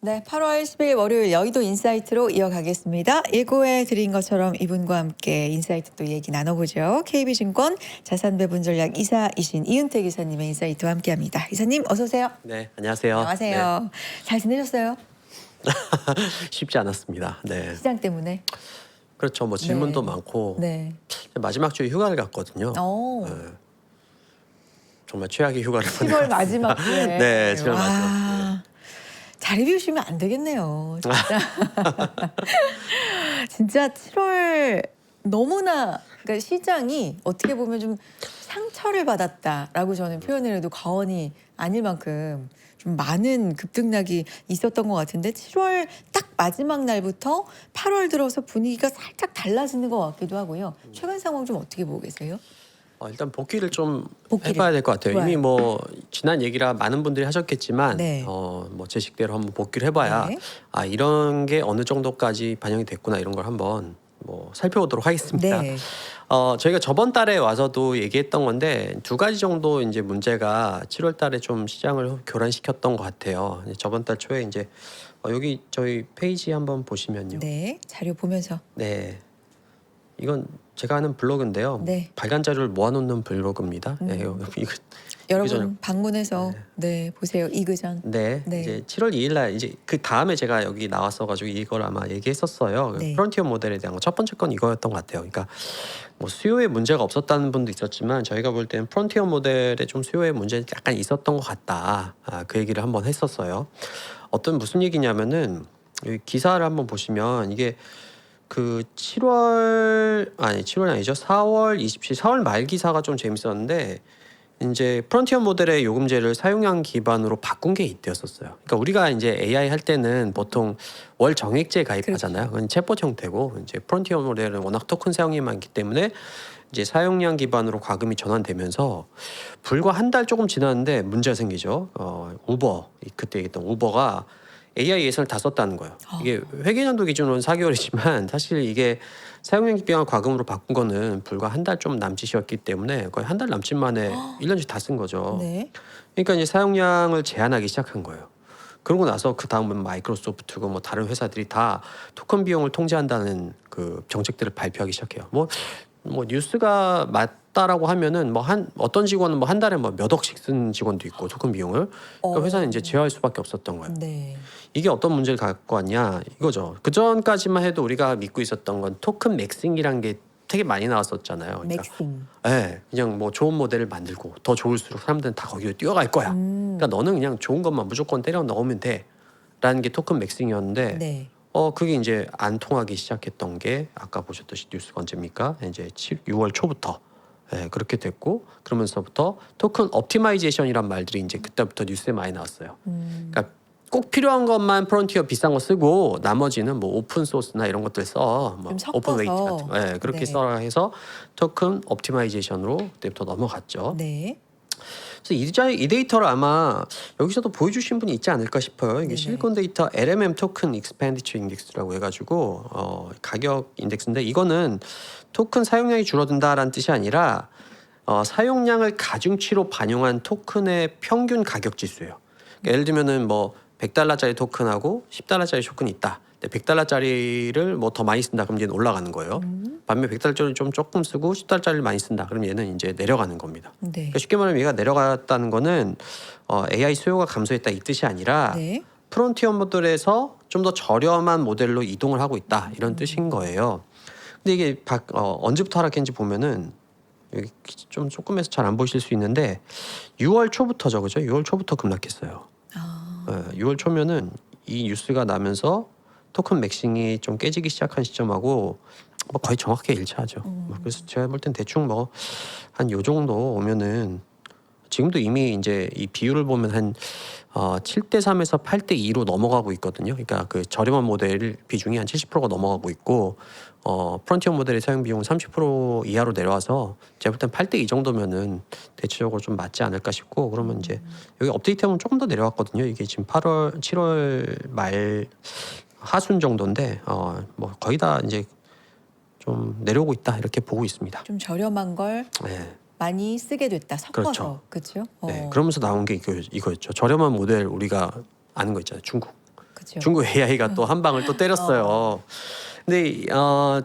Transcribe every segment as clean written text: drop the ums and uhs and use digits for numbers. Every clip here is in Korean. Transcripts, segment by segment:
네, 8월 10일 월요일 여의도 인사이트로 이어가겠습니다. 예고해 드린 것처럼 이분과 함께 인사이트 또 얘기 나눠보죠. KB증권 자산배분 전략 이사이신 이은택 이사님의 인사이트와 함께합니다. 이사님 어서 오세요. 네, 안녕하세요. 안녕하세요. 잘 지내셨어요? 네. 쉽지 않았습니다. 네. 시장 때문에. 그렇죠. 뭐 질문도 네. 많고 네. 마지막 주에 휴가를 갔거든요. 오. 네. 정말 최악의 휴가를 7월 마지막 주에. 네, 7월 마지막 와, 자리 비우시면 안 되겠네요. 진짜. 진짜 7월 너무나 그러니까 시장이 어떻게 보면 좀 상처를 받았다라고 저는 표현을 해도 과언이 아닐 만큼 좀 많은 급등락이 있었던 것 같은데 7월 딱 마지막 날부터 8월 들어서 분위기가 살짝 달라지는 것 같기도 하고요. 최근 상황 좀 어떻게 보고 계세요? 일단 복귀를 좀 복귀를. 해봐야 될 것 같아요. 좋아요. 이미 뭐 지난 얘기라 많은 분들이 하셨겠지만 네. 뭐 제 식대로 한번 복귀를 해봐야 네. 이런 게 어느 정도까지 반영이 됐구나 이런 걸 한번 뭐 살펴보도록 하겠습니다. 네. 저희가 저번 달에 와서도 얘기했던 건데 두 가지 정도 이제 문제가 7월 달에 좀 시장을 교란시켰던 것 같아요. 저번 달 초에 이제 여기 저희 페이지 한번 보시면요. 네. 자료 보면서. 네. 이건 제가 하는 블로그인데요. 네. 발간 자료를 모아놓는 블로그입니다. 네, 이거 여러분 방문해서 네, 보세요. 이그전. 네, 네. 이제 7월 2일 날 이제 그 다음에 제가 여기 나왔어가지고 이걸 아마 얘기했었어요. 네. 프론티어 모델에 대한 거 첫 번째 건 이거였던 것 같아요. 그러니까 뭐 수요에 문제가 없었다는 분도 있었지만 저희가 볼 때는 프론티어 모델에 좀 수요에 문제가 약간 있었던 것 같다. 그 얘기를 한번 했었어요. 무슨 얘기냐면은 여기 기사를 한번 보시면 이게 그 7월 아니죠. 4월 27일 4월 말 기사가 좀 재밌었는데 이제 프론티어 모델의 요금제를 사용량 기반으로 바꾼 게 이때였었어요. 그러니까 우리가 이제 AI 할 때는 보통 월 정액제 가입하잖아요. 그건 챗봇 형태고 이제 프론티어 모델은 워낙 토큰 사용이 많기 때문에 이제 사용량 기반으로 과금이 전환되면서 불과 한 달 조금 지났는데 문제가 생기죠. 우버 그때 얘기했던 우버가 AI 예산을 다 썼다는 거예요. 이게 회계연도 기준으로는 4개월이지만 사실 이게 사용량 기반 과금으로 바꾼 거는 불과 한 달 좀 남짓이었기 때문에 거의 한 달 남짓 만에 1년씩 다 쓴 거죠. 네. 그러니까 이제 사용량을 제한하기 시작한 거예요. 그러고 나서 그 다음은 마이크로소프트고 뭐 다른 회사들이 다 토큰 비용을 통제한다는 그 정책들을 발표하기 시작해요. 뭐 뉴스가 맞다라고 하면은 뭐 어떤 직원은 뭐 한 달에 뭐 몇 억씩 쓴 직원도 있고 토큰 비용을 그러니까 회사는 이제 제어할 수밖에 없었던 거예요. 네. 이게 어떤 문제를 갖고 왔냐 이거죠. 그 전까지만 해도 우리가 믿고 있었던 건 토큰 맥싱이라는 게 되게 많이 나왔었잖아요. 그러니까, 맥싱. 네, 그냥 뭐 좋은 모델을 만들고 더 좋을수록 사람들은 다 거기로 뛰어갈 거야. 그러니까 너는 그냥 좋은 것만 무조건 때려 넣으면 돼라는 게 토큰 맥싱이었는데 네. 그게 이제 안 통하기 시작했던 게 아까 보셨듯이 뉴스가 언제입니까? 이제 6월 초부터 그렇게 됐고 그러면서부터 토큰 옵티마이제이션이란 말들이 이제 그때부터 뉴스에 많이 나왔어요. 그러니까 꼭 필요한 것만 프론티어 비싼 거 쓰고 나머지는 뭐 오픈 소스나 이런 것들 써. 뭐 좀 섞어서. 오픈 웨이트 같은 거. 그렇게 네. 써라 해서 토큰 옵티마이제이션으로 그때부터 넘어갔죠. 네. 그래서 이 데이터를 아마 여기서도 보여주신 분이 있지 않을까 싶어요. 이게 네네. 실리콘 데이터 LMM 토큰 익스펜디처 인덱스라고 해가지고 가격 인덱스인데 이거는 토큰 사용량이 줄어든다라는 뜻이 아니라 사용량을 가중치로 반영한 토큰의 평균 가격 지수예요. 그러니까 예를 들면은 뭐 100달러짜리 토큰하고 10달러짜리 토큰이 있다. 100달러짜리를 뭐 더 많이 쓴다. 그럼 얘는 올라가는 거예요. 반면 100달러짜리 좀 조금 쓰고 10달러짜리를 많이 쓴다. 그럼 얘는 이제 내려가는 겁니다. 네. 그러니까 쉽게 말하면 얘가 내려갔다는 거는 AI 수요가 감소했다 이 뜻이 아니라 네. 프론티어 모델에서 좀 더 저렴한 모델로 이동을 하고 있다 이런 뜻인 거예요. 근데 이게 언제부터 하락했는지 보면은 여기 좀 조금해서 잘 안 보실 수 있는데 6월 초부터죠, 그죠? 6월 초부터 급락했어요. 6월 초면은 이 뉴스가 나면서 토큰 맥싱이 좀 깨지기 시작한 시점하고 뭐 거의 정확하게 일치하죠. 그래서 제가 볼 땐 대충 뭐 한 요 정도 오면은 지금도 이미 이제 이 비율을 보면 한 7대3에서 8대2로 넘어가고 있거든요. 그러니까 그 저렴한 모델 비중이 한 70%가 넘어가고 있고 프론티어 모델의 사용 비용은 30% 이하로 내려와서 제가 볼 땐 8대2 정도면은 대체적으로 좀 맞지 않을까 싶고 그러면 이제 여기 업데이트하면 조금 더 내려왔거든요. 이게 지금 7월 말 하순 정도인데 뭐 거의 다 이제 좀 내려오고 있다 이렇게 보고 있습니다. 좀 저렴한 걸 네. 많이 쓰게 됐다. 섞어서. 그렇죠. 그렇죠? 네, 그러면서 나온 게 이거였죠. 저렴한 모델 우리가 아는 거 있잖아요. 중국. 그죠. 중국 AI가 또 한 방을 또 때렸어요. 근데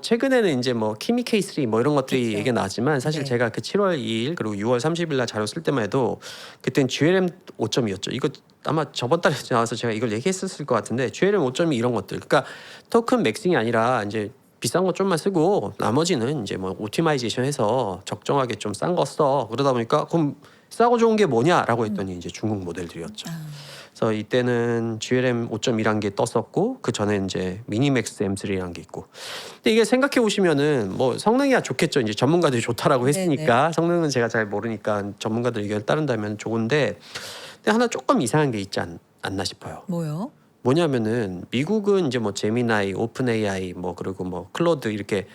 최근에는 이제 뭐 키미 K3 뭐 이런 것들이 그쵸. 얘기가 나왔지만 사실 네. 제가 그 7월 2일 그리고 6월 30일 날 자료 쓸 때만 해도 그땐 GLM 5.2였죠. 이거 아마 저번 달에 나와서 제가 이걸 얘기했었을 것 같은데 GLM 5.2 이런 것들. 그러니까 토큰 맥싱이 아니라 이제 비싼 거 좀만 쓰고 나머지는 이제 뭐 오티마이제이션해서 적정하게 좀 싼 거 써. 그러다 보니까 그럼 싸고 좋은 게 뭐냐라고 했더니 이제 중국 모델들이었죠. 그래서 이때는 GLM 5.2란 게 떴었고 그 전에 이제 미니맥스 M3란 게 있고. 근데 이게 생각해 보시면은 뭐 성능이야 좋겠죠. 이제 전문가들이 좋다라고 했으니까 성능은 제가 잘 모르니까 전문가들 의견을 따른다면 좋은데, 근데 하나 조금 이상한 게 있지 않나 싶어요. 뭐요? 뭐냐면은 미국은 이제 뭐 제미나이, 오픈 AI 뭐 그리고 뭐 클로드 이렇게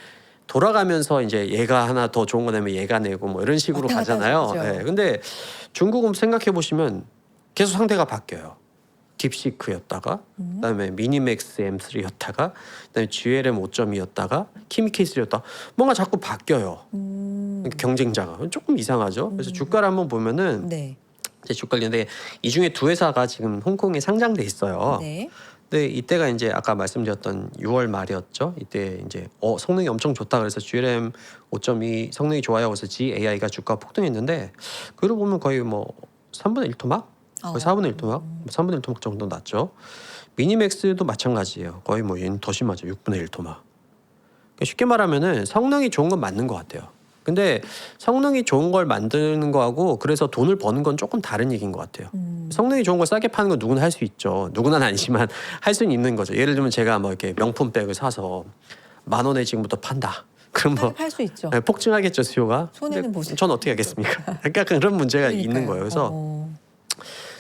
돌아가면서 이제 얘가 하나 더 좋은 거 내면 얘가 내고 뭐 이런 식으로 왔다 갔다 가잖아요. 하죠. 네. 근데 중국은 생각해 보시면 계속 상대가 바뀌어요. 딥시크였다가 그다음에 미니맥스 M3였다가 그다음에 GLM 5.2였다가 키미 K3였다. 뭔가 자꾸 바뀌어요. 경쟁자가 조금 이상하죠. 그래서 주가를 한번 보면은 네. 제 주가인데 이 중에 두 회사가 지금 홍콩에 상장돼 있어요. 네. 근데 이때가 이제 아까 말씀드렸던 6월 말이었죠. 이때 이제 성능이 엄청 좋다 그래서 GLM 5.2 성능이 좋아요. 그래서 GAI가 주가 폭등했는데 그걸 보면 거의 뭐 3분의 1 토막, 거의 4분의 1 토막, 3분의 1 토막 정도 났죠. 미니맥스도 마찬가지예요. 거의 뭐 얘는 더 심하죠. 6분의 1 토막. 그러니까 쉽게 말하면은 성능이 좋은 건 맞는 것 같아요. 근데 성능이 좋은 걸 만드는 거하고 그래서 돈을 버는 건 조금 다른 얘기인 것 같아요. 성능이 좋은 걸 싸게 파는 건 누구나 할 수 있죠. 누구나는 아니지만 할 수는 있는 거죠. 예를 들면 제가 뭐 이렇게 명품 백을 사서 10,000원에 지금부터 판다. 그럼 뭐 팔 수 있죠. 폭증하겠죠 수요가. 손해는 근데 보실 전 어떻게 하겠습니까? 약간 그런 문제가 있는 거예요. 그래서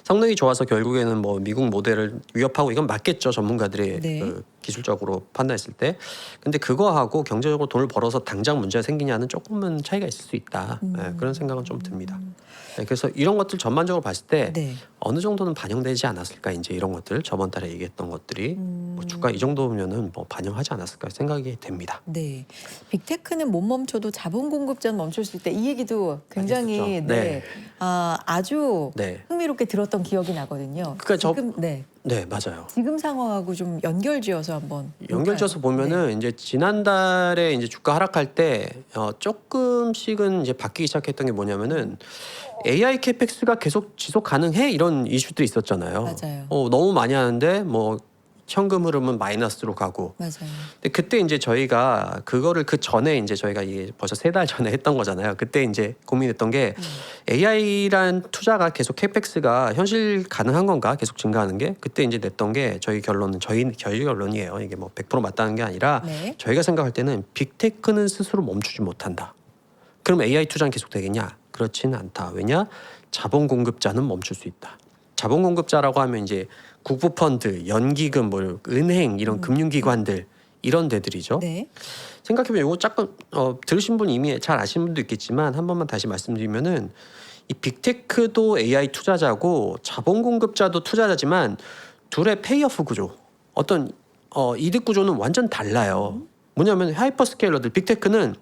성능이 좋아서 결국에는 뭐 미국 모델을 위협하고 이건 맞겠죠. 전문가들이 네. 그 기술적으로 판단했을 때. 근데 그거하고 경제적으로 돈을 벌어서 당장 문제가 생기냐는 조금은 차이가 있을 수 있다. 네, 그런 생각은 좀 듭니다. 네, 그래서 이런 것들 전반적으로 봤을 때 네. 어느 정도는 반영되지 않았을까. 이제 이런 것들 저번 달에 얘기했던 것들이 뭐 주가 이 정도면은 뭐 반영하지 않았을까 생각이 됩니다. 네. 빅테크는 못 멈춰도 자본 공급자는 멈출 수 있다. 이 얘기도 굉장히 많이 했었죠. 네. 네. 아주 네. 흥미롭게 들었던 기억이 나거든요. 그러니까 지금 네, 맞아요. 지금 상황하고 좀 연결지어서 한번 연결져서 볼까요? 보면은 이제 지난달에 이제 주가 하락할 때 조금씩은 이제 바뀌기 시작했던 게 뭐냐면은 AI 캐펙스가 계속 지속 가능해 이런 이슈들이 있었잖아요. 맞아요. 너무 많이 하는데 뭐 현금 흐름은 마이너스로 가고. 맞아요. 근데 그때 이제 저희가 그거를 그 전에 이제 저희가 이게 벌써 3달 전에 했던 거잖아요. 그때 이제 고민했던 게 AI란 투자가 계속 캐펙스가 현실 가능한 건가 계속 증가하는 게 그때 이제 냈던 게 저희 결론이에요. 이게 뭐 100% 맞다는 게 아니라 네. 저희가 생각할 때는 빅테크는 스스로 멈추지 못한다. 그럼 AI 투자는 계속 되겠냐? 그렇지는 않다. 왜냐? 자본 공급자는 멈출 수 있다. 자본 공급자라고 하면 이제 국부펀드, 연기금, 뭐 은행 이런 금융기관들 이런 데들이죠. 네. 생각해보면 이거 조금 들으신 분 이미 잘 아시는 분도 있겠지만 한 번만 다시 말씀드리면은 이 빅테크도 AI 투자자고 자본 공급자도 투자자지만 둘의 페이오프 구조, 어떤 이득 구조는 완전 달라요. 뭐냐면 하이퍼스케일러들, 빅테크는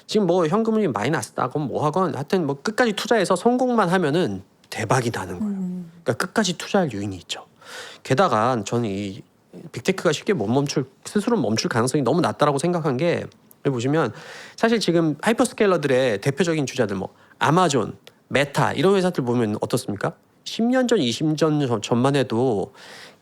지금 뭐 현금이 많이 났다건 뭐 하건 하여튼 뭐 끝까지 투자해서 성공만 하면은 대박이 나는 거예요. 그러니까 끝까지 투자할 유인이 있죠. 게다가 저는 이 빅테크가 쉽게 스스로 멈출 가능성이 너무 낮다라고 생각한 게 여기 보시면 사실 지금 하이퍼스케일러들의 대표적인 주자들 뭐 아마존, 메타 이런 회사들 보면 어떻습니까? 10년 전, 20년 전만 해도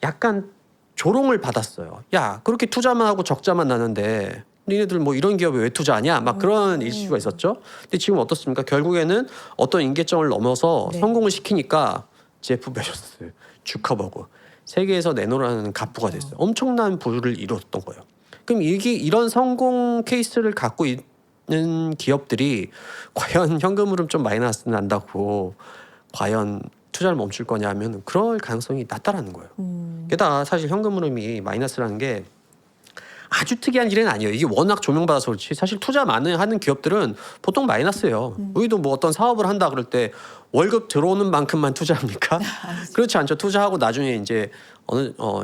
약간 조롱을 받았어요. 야, 그렇게 투자만 하고 적자만 나는데 니네들 뭐 이런 기업에 왜 투자하냐? 막 그런 이슈가 있었죠. 근데 지금 어떻습니까? 결국에는 어떤 임계점을 넘어서 성공을 시키니까 제프 베조스, 주커버그 세계에서 내놓으라는 갑부가 됐어요. 엄청난 부를 이뤘던 거예요. 그럼 이런 성공 케이스를 갖고 있는 기업들이 과연 현금 흐름 좀 마이너스 난다고 과연 투자를 멈출 거냐 하면 그럴 가능성이 낮다라는 거예요. 게다가 사실 현금 흐름이 마이너스라는 게 아주 특이한 일은 아니에요. 이게 워낙 조명받아서 그렇지 사실 투자 많이 하는 기업들은 보통 마이너스예요. 우리도 뭐 어떤 사업을 한다 그럴 때 월급 들어오는 만큼만 투자합니까? 그렇지 않죠. 투자하고 나중에 이제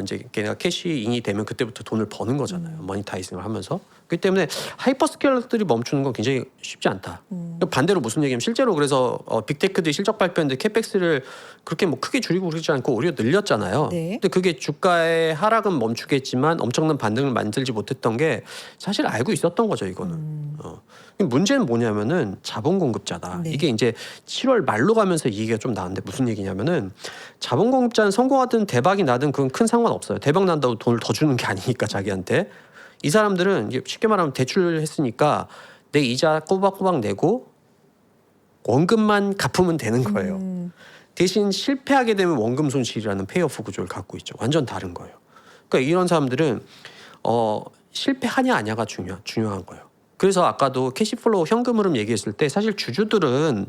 이제 걔네가 캐시인이 되면 그때부터 돈을 버는 거잖아요. 머니타이징을 하면서. 그렇기 때문에 하이퍼스케일러들이 멈추는 건 굉장히 쉽지 않다. 반대로 무슨 얘기냐면 실제로 그래서 빅테크들이 실적 발표했는데 캐펙스를 그렇게 뭐 크게 줄이고 그러지 않고 오히려 늘렸잖아요. 네. 근데 그게 주가의 하락은 멈추겠지만 엄청난 반등을 만들지 못했던 게 사실 알고 있었던 거죠. 이거는. 문제는 뭐냐면은 자본 공급자다. 네. 이게 이제 7월 말로 가면서 이 얘기가 좀 나왔는데 무슨 얘기냐면은 자본 공급자는 성공하든 대박이 나든 그건 큰 상관없어요. 대박 난다고 돈을 더 주는 게 아니니까 자기한테. 이 사람들은 이제 쉽게 말하면 대출을 했으니까 내 이자 꼬박꼬박 내고 원금만 갚으면 되는 거예요. 대신 실패하게 되면 원금 손실이라는 페이오프 구조를 갖고 있죠. 완전 다른 거예요. 그러니까 이런 사람들은 실패하냐 아냐가 중요한 거예요. 그래서 아까도 캐시플로우 현금 흐름 얘기했을 때 사실 주주들은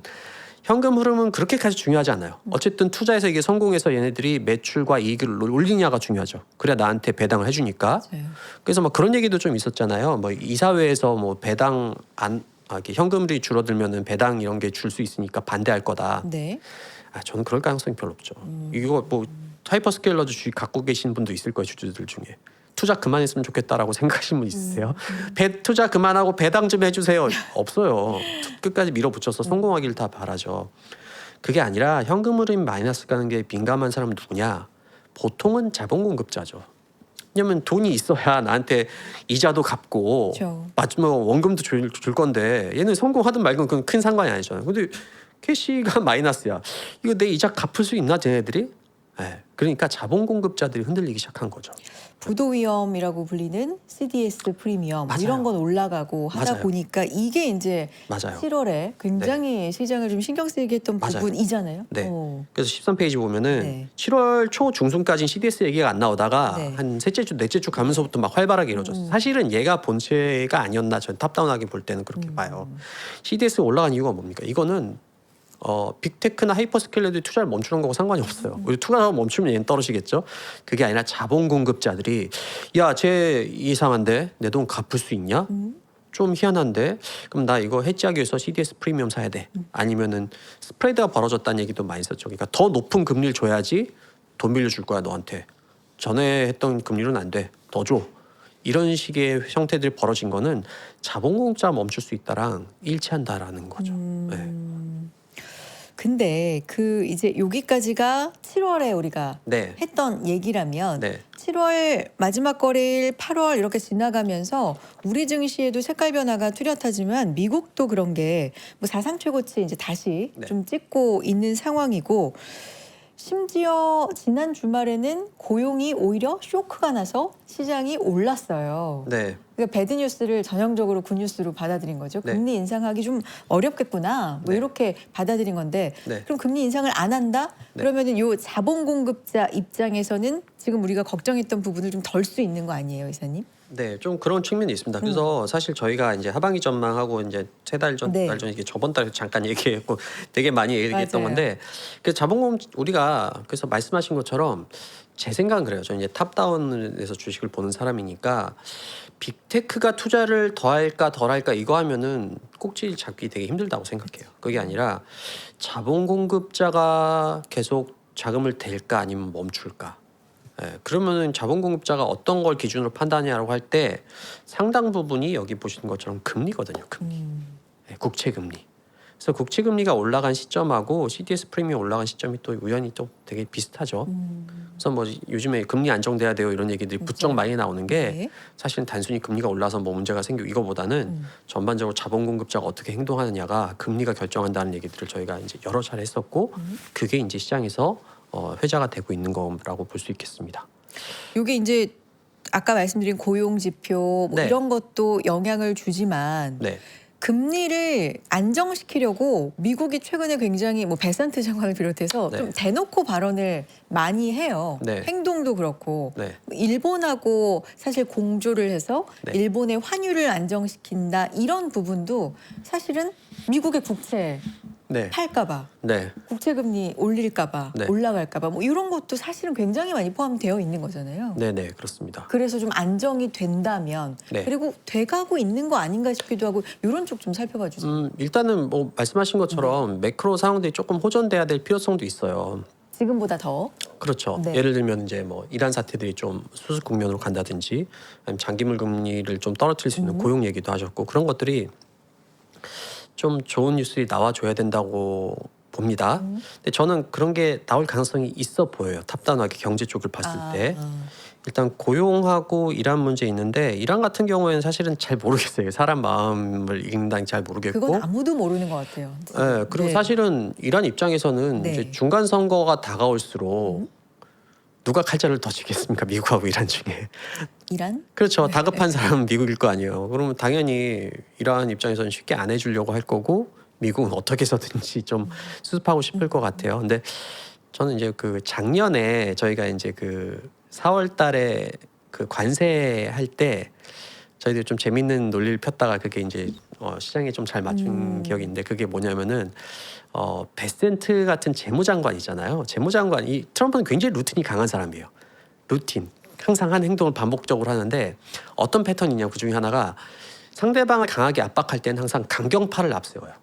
현금 흐름은 그렇게까지 중요하지 않아요. 어쨌든 투자해서 이게 성공해서 얘네들이 매출과 이익을 올리냐가 중요하죠. 그래야 나한테 배당을 해주니까. 맞아요. 그래서 뭐 그런 얘기도 좀 있었잖아요. 뭐 이사회에서 뭐 배당 이렇게 현금들이 줄어들면은 배당 이런 게 줄 수 있으니까 반대할 거다. 네. 저는 그럴 가능성이 별로 없죠. 이거 뭐 하이퍼스케일러도 주식 갖고 계신 분도 있을 거예요. 주주들 중에. 투자 그만했으면 좋겠다라고 생각하시는 분 있으세요? 투자 그만하고 배당 좀 해주세요. 없어요. 끝까지 밀어붙여서 성공하길 다 바라죠. 그게 아니라 현금 흐름이 마이너스 가는 게 민감한 사람은 누구냐? 보통은 자본 공급자죠. 왜냐면 돈이 있어야 나한테 이자도 갚고 그렇죠. 마지막 원금도 줄 건데 얘는 성공하든 말든 그건 큰 상관이 아니잖아요. 근데 캐시가 마이너스야. 이거 내 이자 갚을 수 있나 쟤네들이? 네. 그러니까 자본 공급자들이 흔들리기 시작한 거죠. 부도 위험이라고 불리는 CDS 프리미엄 맞아요. 이런 건 올라가고 하다 맞아요. 보니까 이게 이제 맞아요. 7월에 굉장히 시장을 좀 신경 쓰이게 했던 맞아요. 부분이잖아요. 네. 그래서 13페이지 보면은 네. 7월 초 중순까지는 CDS 얘기가 안 나오다가 네. 한 셋째 주, 넷째 주 가면서부터 막 활발하게 이루어졌어요. 사실은 얘가 본체가 아니었나 저는 탑다운하게 볼 때는 그렇게 봐요. CDS가 올라간 이유가 뭡니까? 이거는 빅테크나 하이퍼스케일러들이 투자를 멈추는 거고 상관이 없어요. 우리 투자가 멈추면 얘는 떨어지겠죠. 그게 아니라 자본 공급자들이 야, 쟤 이상한데 내 돈 갚을 수 있냐? 좀 희한한데 그럼 나 이거 해지하기 위해서 CDS 프리미엄 사야 돼. 아니면은 스프레드가 벌어졌다는 얘기도 많이 썼죠. 그러니까 더 높은 금리를 줘야지 돈 빌려줄 거야 너한테. 전에 했던 금리로는 안 돼. 더 줘. 이런 식의 형태들이 벌어진 거는 자본 공급자가 멈출 수 있다랑 일치한다라는 거죠. 네. 근데 그 이제 여기까지가 7월에 우리가 네. 했던 얘기라면 네. 7월 마지막 거래일 8월 이렇게 지나가면서 우리 증시에도 색깔 변화가 뚜렷하지만 미국도 그런 게 뭐 사상 최고치 이제 다시 네. 좀 찍고 있는 상황이고 심지어 지난 주말에는 고용이 오히려 쇼크가 나서 시장이 올랐어요. 네. 그러니까 배드 뉴스를 전형적으로 굿뉴스로 받아들인 거죠. 네. 금리 인상하기 좀 어렵겠구나. 뭐 네. 이렇게 받아들인 건데 네. 그럼 금리 인상을 안 한다? 네. 그러면은 요 자본 공급자 입장에서는 지금 우리가 걱정했던 부분을 좀 덜 수 있는 거 아니에요, 이사님? 네, 좀 그런 측면이 있습니다. 그래서 사실 저희가 이제 하반기 전망하고 이제 세 달 전, 네. 달 전 이게 저번 달에 잠깐 얘기했고 되게 많이 얘기했던 맞아요. 건데 그 자본금 우리가 그래서 말씀하신 것처럼 제 생각은 그래요. 저는 이제 탑다운에서 주식을 보는 사람이니까 빅테크가 투자를 더 할까 덜 할까 이거 하면은 꼭지 잡기 되게 힘들다고 생각해요. 그게 아니라 자본 공급자가 계속 자금을 댈까 아니면 멈출까. 예, 그러면은 자본 공급자가 어떤 걸 기준으로 판단하냐고 할 때 상당 부분이 여기 보시는 것처럼 금리거든요. 금리. 예, 국채 금리. 그래서 국채 금리가 올라간 시점하고 CDS 프리미엄 올라간 시점이 또 우연히 또 되게 비슷하죠. 그래서 뭐 요즘에 금리 안정돼야 돼요 이런 얘기들이 부쩍 많이 나오는 게 네. 사실은 단순히 금리가 올라서 뭐 문제가 생기고 이거보다는 전반적으로 자본 공급자가 어떻게 행동하느냐가 금리가 결정한다는 얘기들을 저희가 이제 여러 차례 했었고 그게 이제 시장에서 회자가 되고 있는 거라고 볼 수 있겠습니다. 요게 이제 아까 말씀드린 고용 지표 뭐 네. 이런 것도 영향을 주지만 네, 금리를 안정시키려고 미국이 최근에 굉장히 뭐 베산트 장관을 비롯해서 네. 좀 대놓고 발언을 많이 해요. 네. 행동도 그렇고 네, 일본하고 사실 공조를 해서 네. 일본의 환율을 안정시킨다 이런 부분도 사실은 미국의 국채 네. 팔까봐, 네. 국채금리 올릴까봐, 네. 올라갈까봐 뭐 이런 것도 사실은 굉장히 많이 포함되어 있는 거잖아요. 네네 그렇습니다. 그래서 좀 안정이 된다면 네. 그리고 돼가고 있는 거 아닌가 싶기도 하고 이런 쪽 좀 살펴봐 주세요. 일단은 뭐 말씀하신 것처럼 매크로 상황들이 조금 호전돼야 될 필요성도 있어요. 지금보다 더. 그렇죠. 네. 예를 들면 이제 뭐 이란 사태들이 좀 수습 국면으로 간다든지 아니면 장기물 금리를 좀 떨어뜨릴 수 있는 고용 얘기도 하셨고 그런 것들이 좀 좋은 뉴스들이 나와줘야 된다고 봅니다. 근데 저는 그런 게 나올 가능성이 있어 보여요. 탑다운하게 경제 쪽을 봤을 때. 일단 고용하고 이란 문제 있는데 이란 같은 경우에는 사실은 잘 모르겠어요. 사람 마음을 읽는다는 잘 모르겠고. 그건 아무도 모르는 것 같아요. 네, 그리고 네. 사실은 이란 입장에서는 네. 이제 중간 선거가 다가올수록 누가 칼자를 더 쥐겠습니까? 미국하고 이란 중에. 이란? 그렇죠. 다급한 사람은 미국일 거 아니에요. 그러면 당연히 이란 입장에서는 쉽게 안 해주려고 할 거고 미국은 어떻게 해서든지 좀 수습하고 싶을 것 같아요. 근데 저는 이제 그 작년에 저희가 이제 그 4월 달에 그 관세할 때 저희들이 좀 재밌는 논리를 폈다가 그게 이제 시장에 좀 잘 맞춘 기억이 있는데 그게 뭐냐면은 베센트 같은 재무장관이잖아요. 재무장관이 트럼프는 굉장히 루틴이 강한 사람이에요. 루틴. 항상 한 행동을 반복적으로 하는데 어떤 패턴이냐 그 중에 하나가 상대방을 강하게 압박할 때는 항상 강경파를 앞세워요.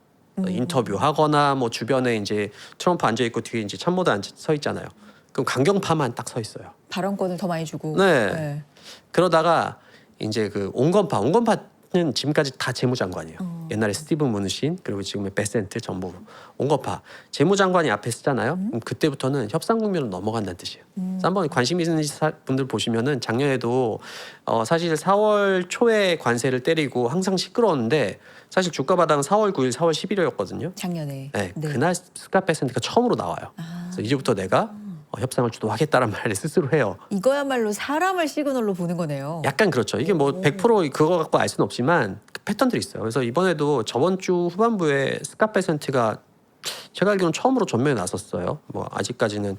인터뷰하거나 뭐 주변에 이제 트럼프 앉아 있고 뒤에 이제 참모도 앉아 서 있잖아요. 그럼 강경파만 딱 서 있어요. 발언권을 더 많이 주고. 네. 그러다가 이제 그 온건파는 지금까지 다 재무장관이에요. 옛날에 스티븐 무누신 그리고 지금의 베센트 전부 온건파 재무장관이 앞에 쓰잖아요. 그럼 그때부터는 협상 국면으로 넘어간다는 뜻이에요. 그래서 한번 관심 있는 분들 보시면은 작년에도 사실 4월 초에 관세를 때리고 항상 시끄러웠는데 사실 주가 바닥은 4월 9일, 4월 11일이었거든요. 작년에. 네, 그날 스캇 베센트가 처음으로 나와요. 그래서 이제부터 내가 협상을 주도하겠다는 말을 스스로 해요. 이거야말로 사람을 시그널로 보는 거네요. 약간 그렇죠. 이게 뭐 100% 그거 갖고 알 수는 없지만 그 패턴들이 있어요. 그래서 이번에도 저번 주 후반부에 스캇 베센트가 제가 알기로는 처음으로 전면에 나섰어요. 뭐 아직까지는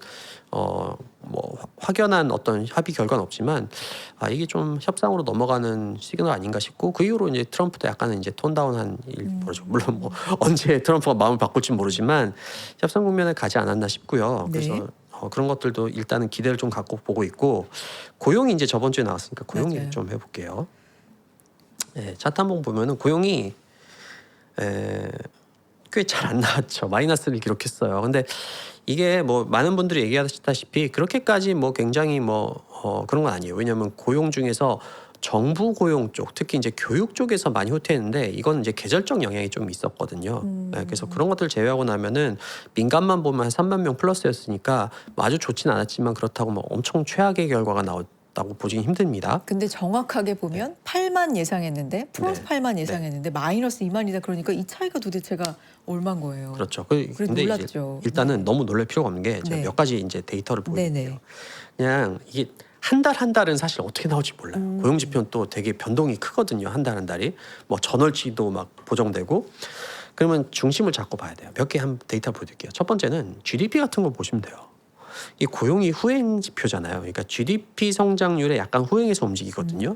뭐 확연한 어떤 합의 결과는 없지만 이게 좀 협상으로 넘어가는 시그널 아닌가 싶고 그 이후로 이제 트럼프도 약간은 이제 톤다운한 일 벌어지고 물론 뭐 언제 트럼프가 마음을 바꿀지 모르지만 협상 국면에 가지 않았나 싶고요. 그래서 네. 그런 것들도 일단은 기대를 좀 갖고 보고 있고 고용이 이제 저번 주에 나왔으니까 고용 맞아요. 얘기 좀 해볼게요. 네, 차트 한번 보면은 고용이 꽤 잘 안 나왔죠. 마이너스를 기록했어요. 근데 이게 뭐 많은 분들이 얘기하시다시피 그렇게까지 뭐 굉장히 그런 건 아니에요. 왜냐하면 고용 중에서 정부 고용 쪽, 특히 이제 교육 쪽에서 많이 후퇴했는데 이건 이제 계절적 영향이 좀 있었거든요. 네, 그래서 그런 것들 제외하고 나면은 민간만 보면 한 3만 명 플러스였으니까 뭐 아주 좋진 않았지만 그렇다고 뭐 엄청 최악의 결과가 나왔다고 보기는 힘듭니다. 근데 정확하게 보면 8만 예상했는데 플러스 네. 8만 예상했는데 마이너스 2만이다 그러니까 이 차이가 도대체가 얼마인 거예요. 그렇죠. 그래서 근데 이제 놀랐죠. 일단은 너무 놀랄 필요가 없는 게 제가 네. 몇 가지 이제 데이터를 보여드릴게요. 네네. 그냥 이게 한 달은 사실 어떻게 나올지 몰라요. 고용 지표는 또 되게 변동이 크거든요. 한 달이 뭐 전월치도 막 보정되고 그러면 중심을 잡고 봐야 돼요. 몇 개 한 데이터 보여드릴게요. 첫 번째는 GDP 같은 거 보시면 돼요. 이 고용이 후행 지표잖아요. 그러니까 GDP 성장률에 약간 후행해서 움직이거든요.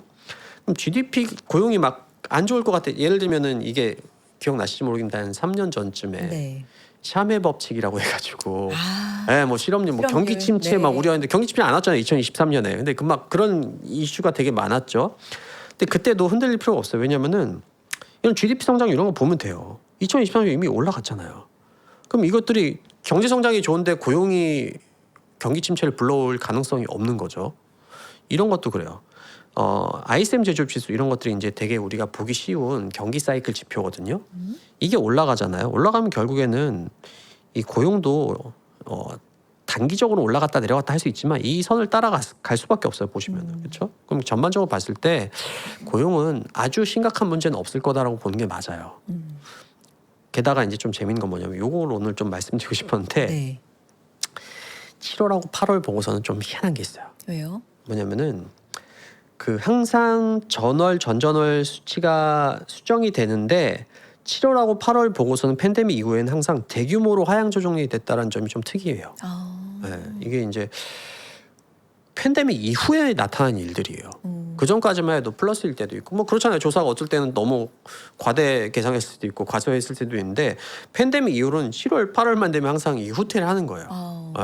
그럼 GDP 고용이 막 안 좋을 것 같아. 예를 들면은 이게 기억나실지 모르겠는데 한 3년 전쯤에 네. 샤메 법칙이라고 해가지고 뭐 실업률 뭐 실업률. 경기 침체 네. 막 우려했는데 경기 침체 안 왔잖아요 2023년에. 근데 그 막 그런 이슈가 되게 많았죠. 근데 그때도 흔들릴 필요가 없어요. 왜냐면은 이런 GDP 성장 이런 거 보면 돼요. 2023년 이미 올라갔잖아요. 그럼 이것들이 경제 성장이 좋은데 고용이 경기 침체를 불러올 가능성이 없는 거죠. 이런 것도 그래요. ISM 제조업 지수 이런 것들이 이제 되게 우리가 보기 쉬운 경기 사이클 지표거든요. 이게 올라가잖아요. 올라가면 결국에는 이 고용도 단기적으로 올라갔다 내려갔다 할 수 있지만 이 선을 따라갈 수밖에 없어요. 보시면은 그렇죠. 그럼 전반적으로 봤을 때 고용은 아주 심각한 문제는 없을 거다라고 보는 게 맞아요. 게다가 이제 좀 재밌는 건 뭐냐면 요걸 오늘 좀 말씀드리고 싶었는데 네. 7월하고 8월 보고서는 좀 희한한 게 있어요. 왜요? 뭐냐면은 그 항상 전월 전전월 수치가 수정이 되는데 7월하고 8월 보고서는 팬데믹 이후에는 항상 대규모로 하향 조정이 됐다는 점이 좀 특이해요. 네, 이게 이제 팬데믹 이후에 나타난 일들이에요. 그 전까지만 해도 플러스일 때도 있고 뭐 그렇잖아요. 조사가 어쩔 때는 너무 과대 계상했을 수도 있고 과소했을 때도 있는데 팬데믹 이후로는 7월, 8월만 되면 항상 이 후퇴를 하는 거예요.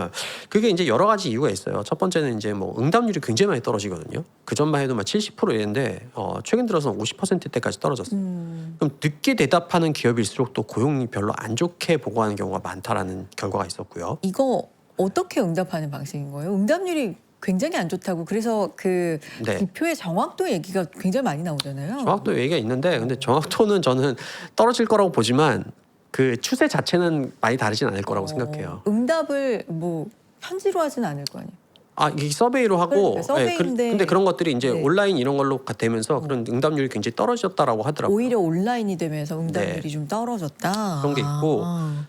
그게 이제 여러 가지 이유가 있어요. 첫 번째는 이제 뭐 응답률이 굉장히 많이 떨어지거든요. 그 전만 해도 막 70% 이랬는데 최근 들어서는 50%대까지 떨어졌어요. 그럼 늦게 대답하는 기업일수록 또 고용이 별로 안 좋게 보고하는 경우가 많다라는 결과가 있었고요. 이거 어떻게 응답하는 방식인 거예요? 응답률이 굉장히 안 좋다고 그래서 그 네. 지표의 정확도 얘기가 굉장히 많이 나오잖아요. 정확도 얘기가 있는데 근데 정확도는 저는 떨어질 거라고 보지만 그 추세 자체는 많이 다르진 않을 거라고 생각해요. 응답을 뭐 편지로 하진 않을 거 아니에요. 이게 서베이로 하고 그러니까 서베이인데 근데 그런 것들이 이제 네. 온라인 이런 걸로 되면서 그런 응답률이 굉장히 떨어졌다라고 하더라고요. 오히려 온라인이 되면서 응답률이 네. 좀 떨어졌다. 그런 게 있고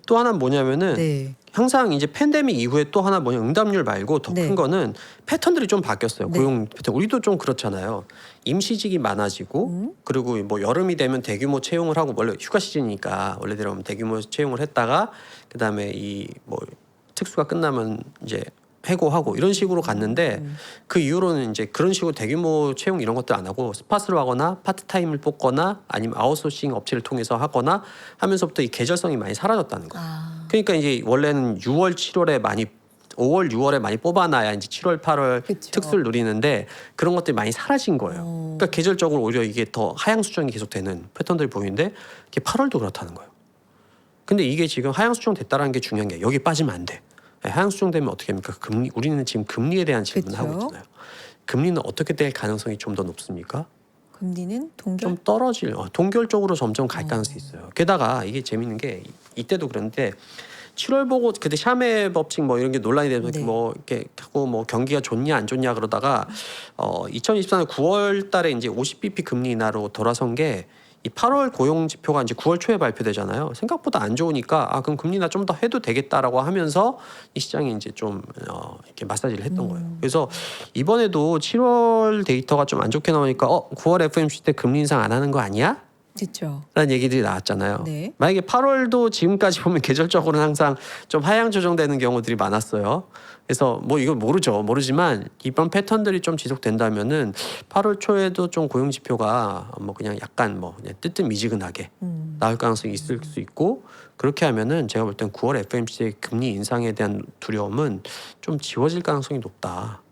또 하나는 뭐냐면은 네. 항상 이제 팬데믹 이후에 또 하나 뭐냐 응답률 말고 더 큰 네. 거는 패턴들이 좀 바뀌었어요. 네. 고용 패턴. 우리도 좀 그렇잖아요. 임시직이 많아지고 그리고 뭐 여름이 되면 대규모 채용을 하고 원래 휴가 시즌이니까 원래대로 대규모 채용을 했다가 그다음에 이 뭐 특수가 끝나면 이제 해고하고 이런 식으로 갔는데 그 이후로는 이제 그런 식으로 대규모 채용 이런 것들 안 하고 스팟으로 하거나 파트타임을 뽑거나 아니면 아웃소싱 업체를 통해서 하거나 하면서부터 이 계절성이 많이 사라졌다는 거예요. 그러니까 이제 원래는 6월, 7월에 많이 5월, 6월에 많이 뽑아놔야 이제 7월, 8월 그쵸. 특수를 누리는데 그런 것들이 많이 사라진 거예요. 그러니까 계절적으로 오히려 이게 더 하향 수정이 계속되는 패턴들이 보이는데 이게 8월도 그렇다는 거예요. 근데 이게 지금 하향 수정 됐다라는 게 중요한 게 여기 빠지면 안 돼. 하향 수정되면 어떻게 합니까? 금리 우리는 지금 금리에 대한 질문을 그쵸. 하고 있잖아요. 금리는 어떻게 될 가능성이 좀 더 높습니까? 금리는 동결. 좀 떨어질 동결적으로 점점 갈 가능성이 있어요. 게다가 이게 재밌는 게 이때도 그런데 7월 보고 그때 샤메 법칙 뭐 이런 게 논란이 되면서 네. 뭐 이렇게 하고 뭐 경기가 좋냐 안 좋냐 그러다가 2024년 9월 달에 이제 50bp 금리 인하로 돌아선 게 이 8월 고용 지표가 이제 9월 초에 발표되잖아요. 생각보다 안 좋으니까 그럼 금리 인하 좀 더 해도 되겠다라고 하면서 이 시장이 이제 좀 이렇게 마사지를 했던 거예요. 그래서 이번에도 7월 데이터가 좀 안 좋게 나오니까 9월 FOMC 때 금리 인상 안 하는 거 아니야? 그렇죠. 라는 얘기들이 나왔잖아요. 네. 만약에 8월도 지금까지 보면 계절적으로는 항상 좀 하향 조정되는 경우들이 많았어요. 그래서 뭐 이거 모르지만 이번 패턴들이 좀 지속된다면은 8월 초에도 좀 고용 지표가 뭐 그냥 약간 뭐 그냥 뜨뜻미지근하게 나올 가능성이 있을 수 있고 그렇게 하면은 제가 볼 땐 9월 FOMC의 금리 인상에 대한 두려움은 좀 지워질 가능성이 높다.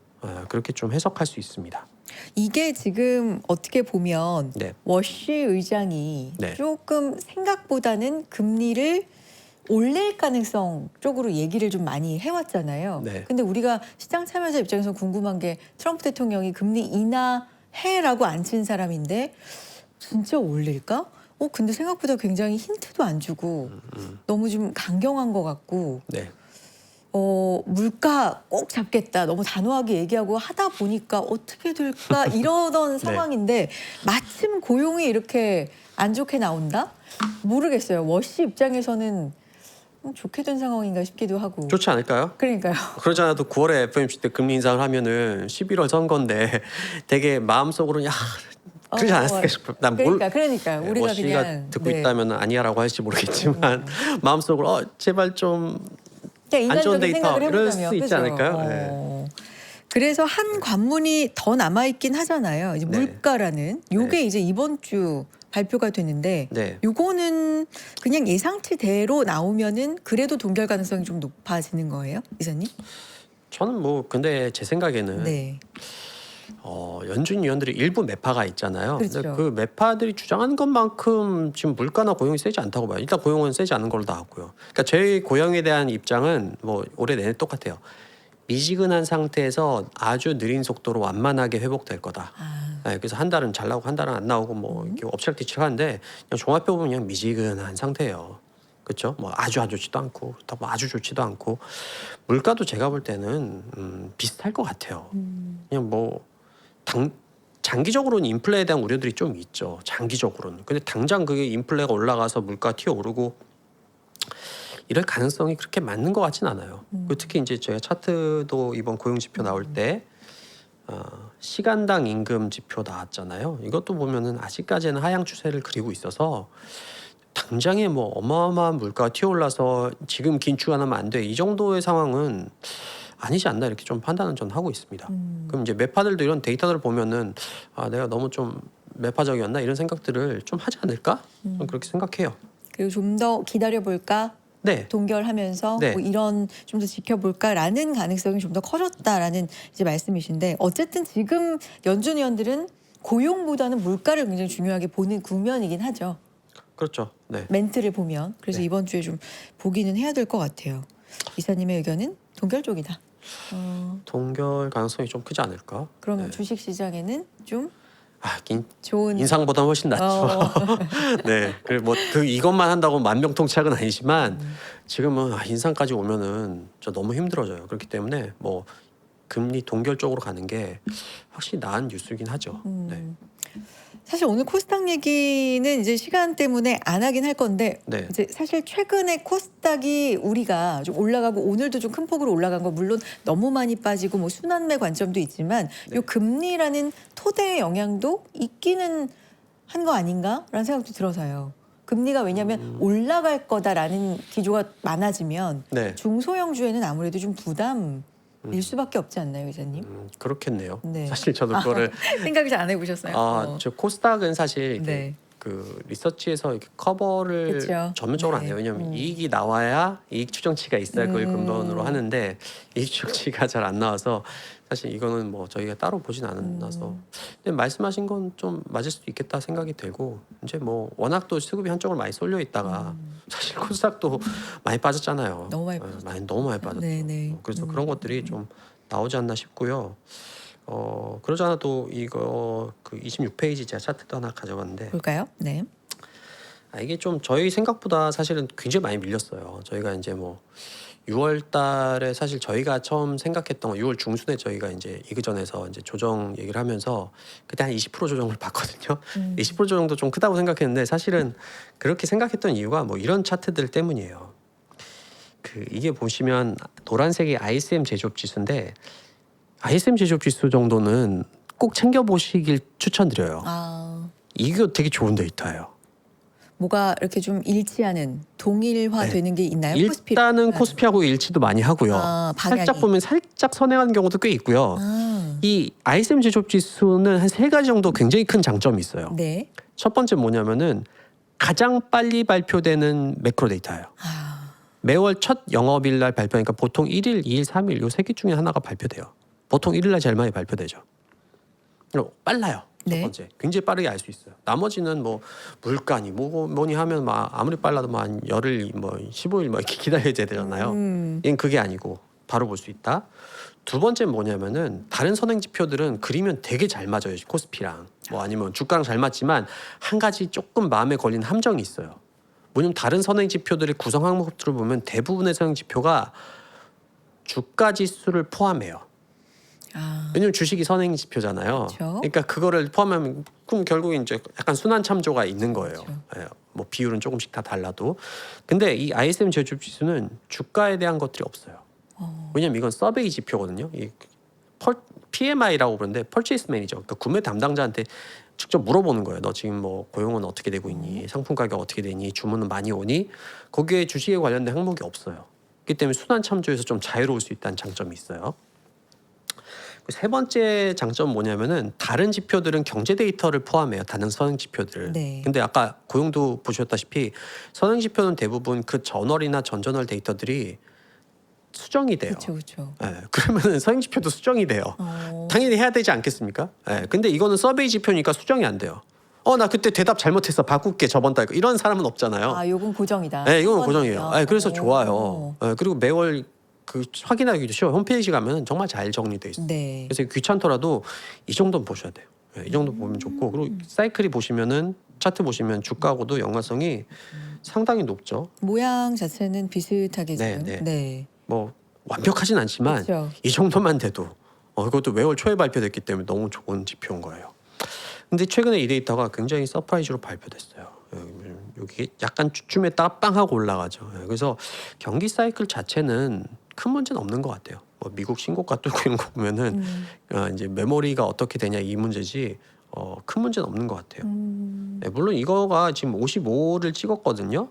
그렇게 좀 해석할 수 있습니다. 이게 지금 어떻게 보면 네. 워시 의장이 네. 조금 생각보다는 금리를 올릴 가능성 쪽으로 얘기를 좀 많이 해왔잖아요. 네. 근데 우리가 시장 참여자 입장에서 궁금한 게 트럼프 대통령이 금리 인하해라고 안 친 사람인데 진짜 올릴까? 근데 생각보다 굉장히 힌트도 안 주고 너무 좀 강경한 것 같고 네. 물가 꼭 잡겠다. 너무 단호하게 얘기하고 하다 보니까 어떻게 될까 이러던 상황인데 마침 고용이 이렇게 안 좋게 나온다? 모르겠어요. 워시 입장에서는 좋게 된 상황인가 싶기도 하고. 좋지 않을까요? 그러니까요. 그러지 않아도 9월에 FOMC 때 금리 인상을 하면은 11월 선거인데 되게 마음속으로는 그러지 않았을까 싶어요. 그러니까 우리가 워시가 그냥 듣고 있다면 아니야라고 할지 모르겠지만 마음속으로 제발 좀 안 좋은 인간적인 데이터 생각을 이럴 해보자면 수 있지 그죠? 않을까요? 네. 그래서 한 관문이 더 남아 있긴 하잖아요. 이제 네. 물가라는 요게 이제 이번 주 발표가 되는데 네. 요거는 그냥 예상치대로 나오면은 그래도 동결 가능성이 좀 높아지는 거예요, 이사님? 저는 뭐 근데 제 생각에는 네. 연준 위원들이 일부 매파가 있잖아요. 그렇죠. 근데 그 매파들이 주장하는 것만큼 지금 물가나 고용이 세지 않다고 봐요. 일단 고용은 세지 않은 걸로 나왔고요. 그러니까 저희 고용에 대한 입장은 뭐 올해 내내 똑같아요. 미지근한 상태에서 아주 느린 속도로 완만하게 회복될 거다. 네, 그래서 한 달은 잘 나오고 한 달은 안 나오고 뭐 이렇게 엎치락뒤치락하는데 그냥 종합해 보면 그냥 미지근한 상태예요. 그렇죠? 뭐 아주 안 좋지도 않고 그렇다고 뭐 아주 좋지도 않고 물가도 제가 볼 때는 비슷할 것 같아요. 그냥 뭐 장기적으로는 인플레에 대한 우려들이 좀 있죠. 장기적으로는. 근데 당장 그게 인플레가 올라가서 물가 튀어오르고 이럴 가능성이 그렇게 맞는 것 같진 않아요. 그리고 특히 이제 저희가 차트도 이번 고용 지표 나올 때 시간당 임금 지표 나왔잖아요. 이것도 보면은 아직까지는 하향 추세를 그리고 있어서 당장에 뭐 어마어마한 물가가 튀어올라서 지금 긴축 안 하면 안 돼. 이 정도의 상황은 아니지 않나 이렇게 좀 판단은 전 하고 있습니다. 그럼 이제 매파들도 이런 데이터들을 보면은 아 내가 너무 좀 매파적이었나 이런 생각들을 좀 하지 않을까? 좀 그렇게 생각해요. 그리고 좀 더 기다려 볼까? 네, 동결하면서 네. 뭐 이런 좀 더 지켜볼까라는 가능성이 좀 더 커졌다라는 이제 말씀이신데 어쨌든 지금 연준 의원들은 고용보다는 물가를 굉장히 중요하게 보는 국면이긴 하죠. 그렇죠. 네. 멘트를 보면 그래서 네. 이번 주에 좀 보기는 해야 될 것 같아요. 이사님의 의견은 동결 쪽이다. 동결 가능성이 좀 크지 않을까? 그러면 네. 주식 시장에는 좀 아, 좋은 인상보다 훨씬 낫죠. 네, 그 이것만 한다고 만병통치약은 아니지만 지금은 인상까지 오면은 저 너무 힘들어져요. 그렇기 때문에 뭐 금리 동결 쪽으로 가는 게 확실히 나은 뉴스이긴 하죠. 네, 사실 오늘 코스닥 얘기는 이제 시간 때문에 안 하긴 할 건데 네. 이제 사실 최근에 코스닥이 우리가 좀 올라가고 오늘도 좀 큰 폭으로 올라간 거 물론 너무 많이 빠지고 뭐 순환매 관점도 있지만 네. 요 금리라는 토대의 영향도 있기는 한 거 아닌가라는 생각도 들어서요. 금리가 왜냐하면 올라갈 거다라는 기조가 많아지면 네. 중소형주에는 아무래도 좀 부담일 수밖에 없지 않나요, 기자님? 그렇겠네요. 네. 사실 저도 그거를 생각을 잘 안 해보셨어요? 저 코스닥은 사실 이게 네. 그 리서치에서 이렇게 커버를 그쵸. 전문적으로 안 네. 해요. 왜냐하면 이익이 나와야 이익 추정치가 있어야 그걸 근본으로 하는데 이익 추정치가 잘 안 나와서 사실 이거는 뭐 저희가 따로 보진 않아서 근데 말씀하신 건 좀 맞을 수도 있겠다 생각이 들고 이제 뭐 워낙 또 수급이 한쪽으로 많이 쏠려 있다가 사실 코스닥도 많이 빠졌잖아요. 너무 많이 빠졌죠. 너무 많이 빠졌죠. 네네. 그래서 그런 것들이 좀 나오지 않나 싶고요. 그러지 않아도 이거 그 26페이지 제가 차트도 하나 가져갔는데 볼까요? 네. 이게 좀 저희 생각보다 사실은 굉장히 많이 밀렸어요. 저희가 이제 뭐 6월 달에 사실 저희가 처음 생각했던 거 6월 중순에 저희가 이제 이그전에서 이제 조정 얘기를 하면서 그때 한 20% 조정을 받거든요. 20% 조정도 좀 크다고 생각했는데 사실은 그렇게 생각했던 이유가 뭐 이런 차트들 때문이에요. 이게 보시면 노란색이 ISM 제조업 지수인데 ISM 제조업 지수 정도는 꼭 챙겨 보시길 추천드려요. 이거 되게 좋은 데이터예요. 뭐가 이렇게 좀 일치하는 동일화되는 게 있나요? 일단은 코스피하고 일치도 많이 하고요. 방향이. 살짝 보면 살짝 선행하는 경우도 꽤 있고요. 이 ISM 제조업 지수는 한 3가지 정도 굉장히 큰 장점이 있어요. 네. 첫 번째 뭐냐면은 가장 빨리 발표되는 매크로 데이터예요. 매월 첫 영업일 날 발표하니까 보통 1일, 2일, 3일 요 3개 중에 하나가 발표돼요. 보통 1일 날 제일 많이 발표되죠. 빨라요. 네. 첫 번째. 굉장히 빠르게 알 수 있어요. 나머지는 뭐 물가니 뭐니 하면 막 아무리 빨라도 뭐 한 열흘 뭐 15일 뭐 이렇게 기다려야 되잖아요. 얘는 그게 아니고 바로 볼 수 있다. 두 번째는 뭐냐면은 다른 선행 지표들은 그리면 되게 잘 맞아요. 코스피랑 뭐 아니면 주가랑 잘 맞지만 한 가지 조금 마음에 걸리는 함정이 있어요. 뭐냐면 다른 선행 지표들의 구성 항목들을 보면 대부분의 선행 지표가 주가 지수를 포함해요. 왜냐면 주식이 선행 지표잖아요. 그렇죠. 그러니까 그거를 포함하면 그럼 결국에 이제 약간 순환 참조가 있는 거예요. 그렇죠. 예, 뭐 비율은 조금씩 다 달라도. 근데 이 ISM 제조업 지수는 주가에 대한 것들이 없어요. 왜냐면 이건 서베이 지표거든요. PMI라고 부르는데 Purchase Manager, 그러니까 구매 담당자한테 직접 물어보는 거예요. 너 지금 뭐 고용은 어떻게 되고 있니? 상품 가격 어떻게 되니? 주문은 많이 오니? 거기에 주식에 관련된 항목이 없어요. 그렇기 때문에 순환 참조에서 좀 자유로울 수 있다는 장점이 있어요. 세 번째 장점은 뭐냐면은 다른 지표들은 경제 데이터를 포함해요. 다른 선행 지표들. 네. 근데 아까 고용도 보셨다시피 선행 지표는 대부분 그 전월이나 전전월 데이터들이 수정이 돼요. 그렇죠. 그러면은 선행 지표도 수정이 돼요. 당연히 해야 되지 않겠습니까? 근데 이거는 서베이 지표니까 수정이 안 돼요. 나 그때 대답 잘못했어. 바꿀게 저번 달. 이런 사람은 없잖아요. 요건 고정이다. 네, 이건 고정이에요. 그래서 좋아요. 그리고 매월 그 확인하기도 쉬워요. 홈페이지 가면 정말 잘 정리돼 있어요. 네. 그래서 귀찮더라도 이 정도는 보셔야 돼요. 이 정도 보면 좋고 그리고 사이클이 보시면은 차트 보시면 주가하고도 연관성이 상당히 높죠. 모양 자체는 비슷하게 지금. 네. 뭐 완벽하진 않지만 그렇죠. 이 정도만 돼도 이것도 매월 초에 발표됐기 때문에 너무 좋은 지표인 거예요. 근데 최근에 이 데이터가 굉장히 서프라이즈로 발표됐어요. 여기 약간 주춤했다가 빵 하고 올라가죠. 그래서 경기 사이클 자체는 큰 문제는 없는 것 같아요. 뭐 미국 신고가 뚫고 이런 거 보면은 이제 메모리가 어떻게 되냐 이 문제지 큰 문제는 없는 것 같아요. 물론 이거가 지금 55를 찍었거든요.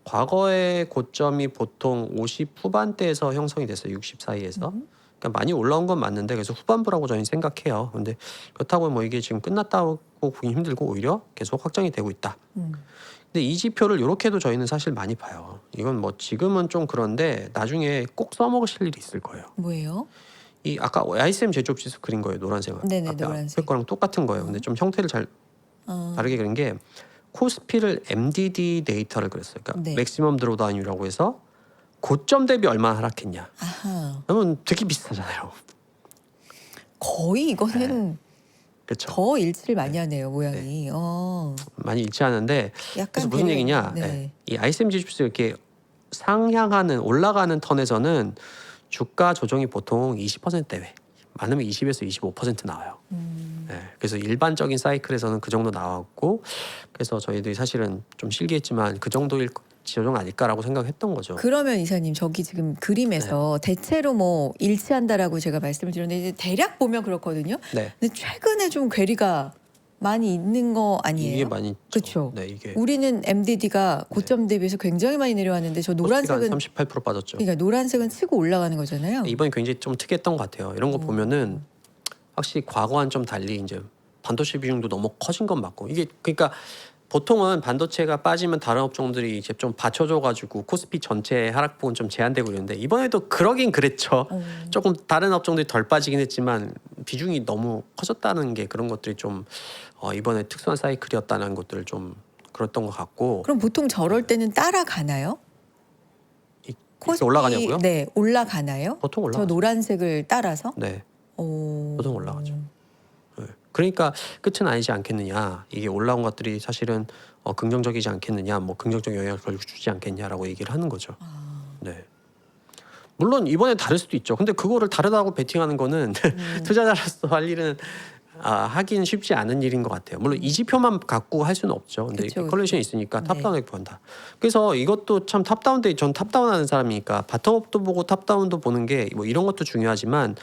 과거의 고점이 보통 50 후반대에서 형성이 됐어요. 60 사이에서. 그러니까 많이 올라온 건 맞는데 그래서 후반부라고 저는 생각해요. 근데 그렇다고 뭐 이게 지금 끝났다고 보기 힘들고 오히려 계속 확장이 되고 있다. 근데 이 지표를 이렇게도 저희는 사실 많이 봐요. 이건 뭐 지금은 좀 그런데 나중에 꼭 써먹으실 일이 있을 거예요. 뭐예요? 이 아까 ISM 제조업 지수 그린 거예요. 노란색은. 네네, 앞에 노란색. 거랑 똑같은 거예요. 근데 좀 형태를 잘 어. 다르게 그린 게 코스피를 MDD 데이터를 그렸어요. 그러니까 네. 맥시멈 드로다운이라고 해서 고점 대비 얼마나 하락했냐. 아하. 그러면 되게 비슷하잖아요. 거의 이거는 그렇죠. 더 일치를 많이 하네요, 모양이. 많이 일치하는데 약간 그래서 무슨 얘기냐? 네. 네. 이 ISM 지수 이렇게 상향하는 올라가는 턴에서는 주가 조정이 보통 20%대, 많으면 20에서 25% 나와요. 네, 그래서 일반적인 사이클에서는 그 정도 나왔고, 그래서 저희들이 사실은 좀 실기했지만 그 정도일 조정 아닐까라고 생각했던 거죠. 그러면 이사님 저기 지금 그림에서 대체로 뭐 일치한다라고 제가 말씀을 드렸는데 이제 대략 보면 그렇거든요. 네, 근데 최근에 좀 괴리가 많이 있는 거 아니에요? 이게 많이 있죠. 그쵸. 네, 이게 우리는 MDD가 고점 대비해서 굉장히 많이 내려왔는데 저 노란색은 38% 빠졌죠. 그러니까 노란색은 치고 올라가는 거잖아요. 이번에 굉장히 좀 특이했던 것 같아요. 이런 거 보면은 확실히 과거와는 좀 달리 이제 반도체 비중도 너무 커진 건 맞고 이게 그러니까 보통은 반도체가 빠지면 다른 업종들이 이제 좀 받쳐줘가지고 코스피 전체 하락폭은 좀 제한되고 이러는데 이번에도 그러긴 그랬죠. 조금 다른 업종들이 덜 빠지긴 했지만 비중이 너무 커졌다는 게 그런 것들이 좀 이번에 특수한 사이클이었다는 것들을 좀 그랬던 것 같고. 그럼 보통 저럴 때는 따라가나요? 이렇게 올라가냐고요? 네, 올라가나요? 보통 저 올라가죠. 노란색을 따라서? 네, 오. 보통 올라가죠. 네. 그러니까 끝은 아니지 않겠느냐. 이게 올라온 것들이 사실은 긍정적이지 않겠느냐. 뭐 긍정적 영향을 결국 주지 않겠냐라고 얘기를 하는 거죠. 네. 물론 이번에 다를 수도 있죠. 근데 그거를 다르다고 베팅하는 거는 투자자로서 할 일은 하긴 쉽지 않은 일인 것 같아요. 물론 이 지표만 갖고 할 수는 없죠. 근데 그쵸, 컬레이션이 있으니까 네. 탑다운을 본다. 그래서 이것도 참 탑다운데 전 탑다운 하는 사람이니까 바텀업도 보고 탑다운도 보는 게 뭐 이런 것도 중요하지만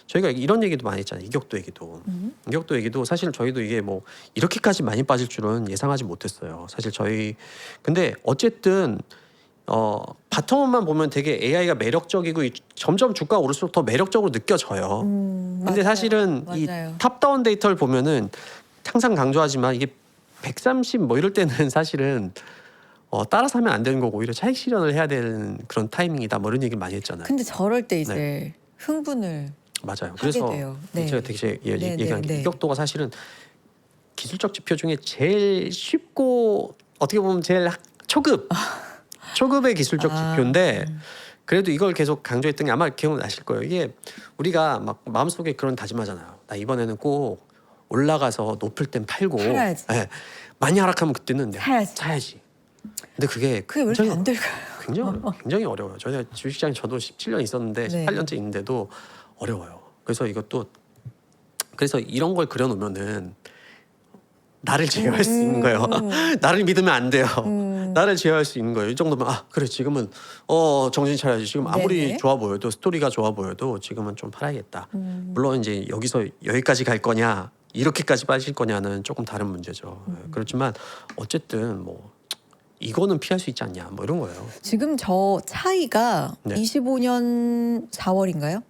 저희가 이런 얘기도 많이 했잖아요. 이격도 얘기도. 이격도 얘기도 사실 저희도 이게 뭐 이렇게까지 많이 빠질 줄은 예상하지 못했어요. 사실 저희 근데 어쨌든 바텀업만 보면 되게 AI가 매력적이고 점점 주가가 오를수록 더 매력적으로 느껴져요. 근데 맞아요. 사실은 이 맞아요. 탑다운 데이터를 보면은 항상 강조하지만 이게 130 뭐 이럴 때는 사실은 따라서 하면 안 되는 거고 오히려 차익 실현을 해야 되는 그런 타이밍이다 뭐 이런 얘기를 많이 했잖아요. 근데 저럴 때 이제 흥분을 맞아요. 하게 그래서 돼요. 네. 제가 되게 네, 얘기한 네, 게 네. 이격도가 사실은 기술적 지표 중에 제일 쉽고 어떻게 보면 제일 초급의 기술적 지표인데 그래도 이걸 계속 강조했던 게 아마 기억나실 거예요. 이게 우리가 막 마음속에 그런 다짐하잖아요. 나 이번에는 꼭 올라가서 높을 땐 팔고 팔아야지. 예, 많이 하락하면 그때는 내가 사야지. 사야지. 근데 그게 그게 왜 이렇게 안 될까요? 굉장히 어려워요. 저희가 주식시장에 저도 17년 있었는데 네. 18년째 있는데도 어려워요. 그래서 이것도 그래서 이런 걸 그려놓으면은 나를 제어할 수 있는 거예요. 나를 믿으면 안 돼요. 나를 제어할 수 있는 거예요. 이 정도면 그래 지금은 정신 차려야지. 지금 아무리 네네. 좋아 보여도 스토리가 좋아 보여도 지금은 좀 팔아야겠다. 물론 이제 여기서 여기까지 갈 거냐 이렇게까지 빠질 거냐는 조금 다른 문제죠. 그렇지만 어쨌든 뭐 이거는 피할 수 있지 않냐 뭐 이런 거예요. 지금 저 차이가 네. 25년 4월인가요?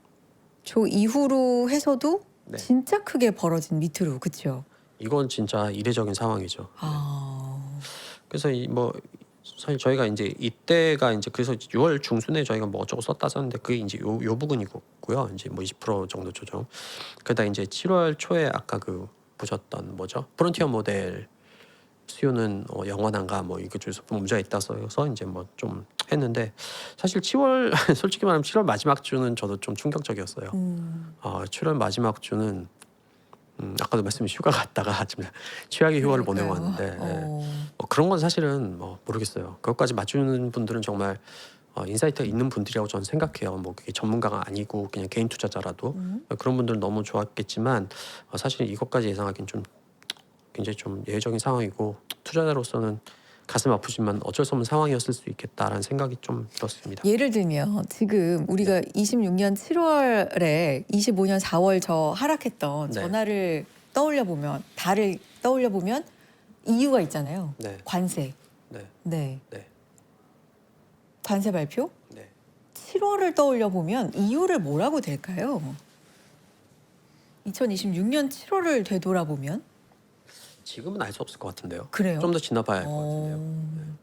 저 이후로 해서도 네. 진짜 크게 벌어진 밑으로 그렇죠? 이건 진짜 이례적인 상황이죠. 그래서 뭐 사실 저희가 이제 이때가 이제 그래서 6월 중순에 저희가 뭐 어쩌고 썼다 썼는데 그게 이제 요 부분이고요. 이제 뭐 20% 정도 조정. 그러다 이제 7월 초에 아까 그 보셨던 뭐죠? 프론티어 모델 수요는 영원한가 뭐 이거 중에서 문제가 있다 써서 이제 뭐 좀 했는데 사실 7월 솔직히 말하면 7월 마지막 주는 저도 좀 충격적이었어요. 7월 마지막 주는 아까도 말씀드린 휴가 갔다가 지금 최악의 휴가를 보내고 왔는데 뭐 그런 건 사실은 뭐 모르겠어요. 그것까지 맞추는 분들은 정말 인사이트가 있는 분들이라고 저는 생각해요. 뭐 그게 전문가가 아니고 그냥 개인 투자자라도 그런 분들은 너무 좋았겠지만 사실 이것까지 예상하기는 좀 굉장히 좀 예외적인 상황이고 투자자로서는 가슴 아프지만 어쩔 수 없는 상황이었을 수 있겠다라는 생각이 좀 들었습니다. 예를 들면 지금 우리가 26년 7월에 25년 4월 저 하락했던 네. 전화를 떠올려 보면 달을 떠올려 보면 이유가 있잖아요. 네. 관세. 네. 네. 네. 관세 발표? 네. 7월을 떠올려 보면 이유를 뭐라고 될까요? 2026년 7월을 되돌아보면 지금은 알 수 없을 것 같은데요. 그래요? 좀 더 지나봐야 할 것 같은데요.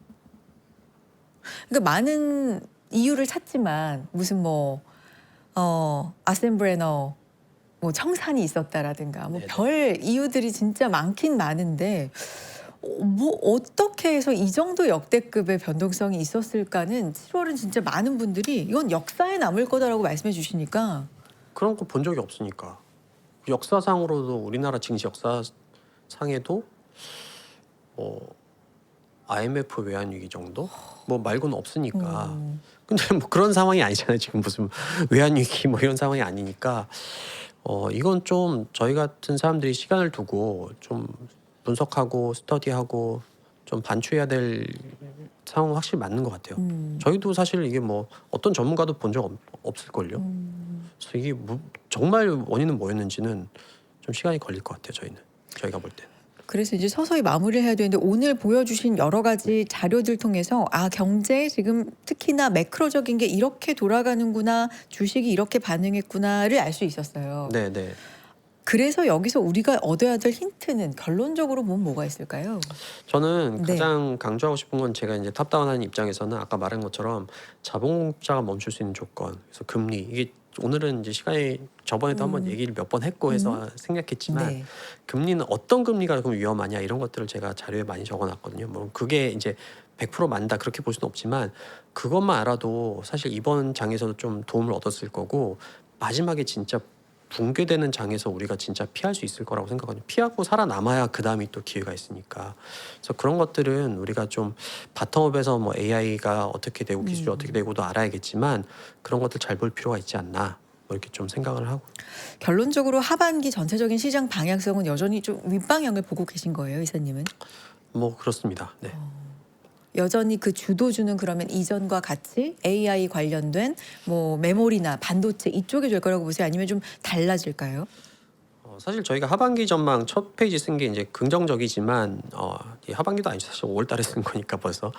그러니까 많은 이유를 찾지만 무슨 뭐 아센브레너 뭐 청산이 있었다라든가 뭐 네네. 별 이유들이 진짜 많긴 많은데 뭐 어떻게 해서 이 정도 역대급의 변동성이 있었을까는 7월은 진짜 많은 분들이 이건 역사에 남을 거다라고 말씀해 주시니까 그런 거 본 적이 없으니까. 역사상으로도 우리나라 증시 역사상에도 뭐 IMF 외환위기 정도 뭐 말고는 없으니까. 근데 뭐 그런 상황이 아니잖아요. 지금 무슨 외환위기 뭐 이런 상황이 아니니까 이건 좀 저희 같은 사람들이 시간을 두고 좀 분석하고 스터디하고 좀 반추해야 될 상황은 확실히 맞는 것 같아요. 저희도 사실 이게 뭐 어떤 전문가도 본 적 없을걸요. 그래서 이게 정말 원인은 뭐였는지는 좀 시간이 걸릴 것 같아요. 저희가 볼 때는. 그래서 이제 서서히 마무리를 해야 되는데 오늘 보여주신 여러 가지 자료들 통해서 아 경제 지금 특히나 매크로적인 게 이렇게 돌아가는구나 주식이 이렇게 반응했구나를 알 수 있었어요. 네. 그래서 여기서 우리가 얻어야 될 힌트는 결론적으로 보면 뭐가 있을까요? 저는 네. 가장 강조하고 싶은 건 제가 이제 탑다운하는 입장에서는 아까 말한 것처럼 자본공급자가 멈출 수 있는 조건, 그래서 금리 이게 오늘은 이제 시간이 저번에도 한번 얘기를 몇 번 했고 해서 생략했지만 네. 금리는 어떤 금리가 그럼 위험하냐 이런 것들을 제가 자료에 많이 적어놨거든요. 뭐 그게 이제 100% 맞다 그렇게 볼 수는 없지만 그것만 알아도 사실 이번 장에서도 좀 도움을 얻었을 거고 마지막에 진짜 붕괴되는 장에서 우리가 진짜 피할 수 있을 거라고 생각하거든요. 피하고 살아남아야 그 다음이 또 기회가 있으니까. 그래서 그런 것들은 우리가 좀 바텀업에서 뭐 AI가 어떻게 되고 기술이 어떻게 되고도 알아야겠지만 그런 것들 잘 볼 필요가 있지 않나 뭐 이렇게 좀 생각을 하고. 결론적으로 하반기 전체적인 시장 방향성은 여전히 좀 윗방향을 보고 계신 거예요, 이사님은? 뭐 그렇습니다. 네. 여전히 그 주도주는 그러면 이전과 같이 AI 관련된 뭐 메모리나 반도체 이쪽이 될 거라고 보세요? 아니면 좀 달라질까요? 사실 저희가 하반기 전망 첫 페이지 쓴 게 이제 긍정적이지만 이 하반기도 아니죠. 사실 5월달에 쓴 거니까 벌써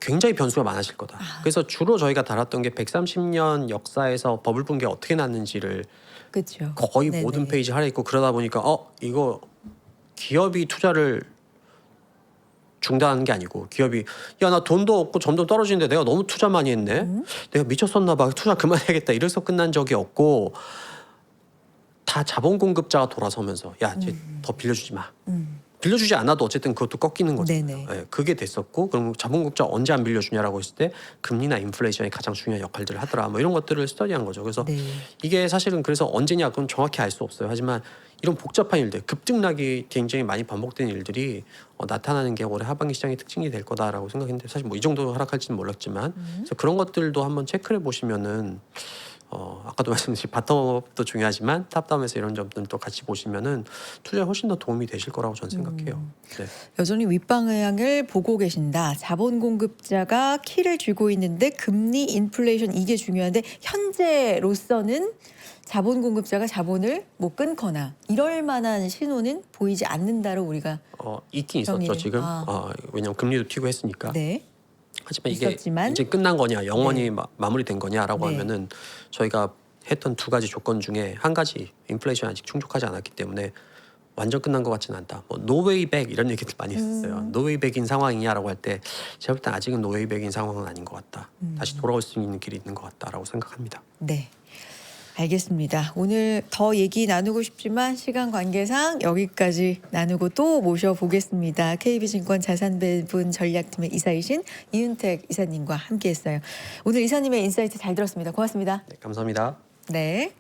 굉장히 변수가 많아질 거다. 그래서 주로 저희가 달았던 게 130년 역사에서 버블 붕괴가 어떻게 났는지를 그렇죠. 거의 모든 페이지 하려 있고 그러다 보니까 이거 기업이 투자를 중단하는 게 아니고 기업이 야 나 돈도 없고 점점 떨어지는데 내가 너무 투자 많이 했네. 내가 미쳤었나 봐. 투자 그만해야겠다. 이래서 끝난 적이 없고 다 자본 공급자가 돌아서면서 야 이제 더 빌려주지 마. 빌려주지 않아도 어쨌든 그것도 꺾이는 거죠. 네네. 예, 그게 됐었고 그럼 자본공급자 언제 안 빌려주냐라고 했을 때 금리나 인플레이션이 가장 중요한 역할들을 하더라. 뭐 이런 것들을 스터디한 거죠. 그래서 네. 이게 사실은 그래서 언제냐 그건 정확히 알 수 없어요. 하지만 이런 복잡한 일들, 급등락이 굉장히 많이 반복되는 일들이 나타나는 게 올해 하반기 시장의 특징이 될 거다라고 생각했는데 사실 뭐 이 정도 하락할지는 몰랐지만 그래서 그런 것들도 한번 체크를 보시면은 아까도 말씀드린 바텀업도 중요하지만 탑다운에서 이런 점들도 같이 보시면은 투자에 훨씬 더 도움이 되실 거라고 저는 생각해요. 네. 여전히 윗방향을 보고 계신다. 자본 공급자가 키를 쥐고 있는데 금리, 인플레이션 이게 중요한데 현재로서는 자본 공급자가 자본을 못 끊거나 이럴 만한 신호는 보이지 않는다로 우리가 있긴 있었죠 정리를. 지금. 왜냐면 금리도 튀고 했으니까. 네. 하지만 이게 있었지만. 이제 끝난 거냐, 영원히 네. 마무리된 거냐라고 네. 하면은 저희가 했던 두 가지 조건 중에 한 가지 인플레이션 아직 충족하지 않았기 때문에 완전 끝난 것 같지는 않다. 뭐 노웨이백 이런 얘기들 많이 했었어요. 노웨이백인 상황이냐라고 할 때 제가 볼 때 아직은 노웨이백인 상황은 아닌 것 같다. 다시 돌아올 수 있는 길이 있는 것 같다라고 생각합니다. 네. 알겠습니다. 오늘 더 얘기 나누고 싶지만 시간 관계상 여기까지 나누고 또 모셔보겠습니다. KB증권 자산배분 전략팀의 이사이신 이윤택 이사님과 함께했어요. 오늘 이사님의 인사이트 잘 들었습니다. 고맙습니다. 네, 감사합니다. 네.